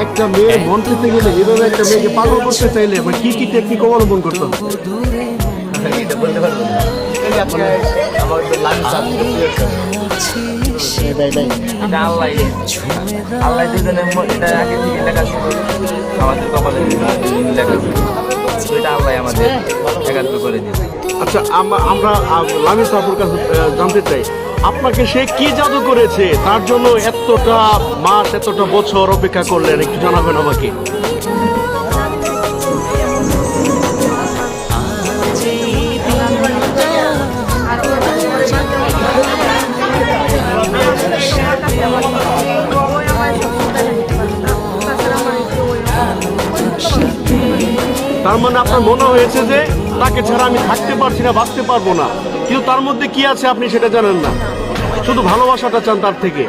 একটা মেয়ে মন পেতে গেলে এভাবে একটা মেয়েকে পাগল করতে চাইলে কি কি টেকনিক অবলম্বন করতে হবে? এটা বলতে পারবো না। আমার তো লাঞ্চ এটা আল্লাহ দুজনের এটা আগে থেকে লেখা ছিল আমাদের কপালে লেখা ছিল, তো এটা আল্লাহ আমাদের একাত্ম করে দিয়েছে। আচ্ছা, আমরা লামিস আপুর কাছে জানতে চাই, আপনাকে সে কি জাদু করেছে তার জন্য এতটা মাস এতটা বছর অপেক্ষা করলেন, একটু জানাবেন আমাকে। তার মানে আপনার মনে হয়েছে যে তাকে ছাড়া আমি থাকতে পারছি না, বাঁচতে পারবো না, কিন্তু তার মধ্যে কি আছে আপনি সেটা জানেন না, শুধু ভালোবাসাটা চান তার থেকে।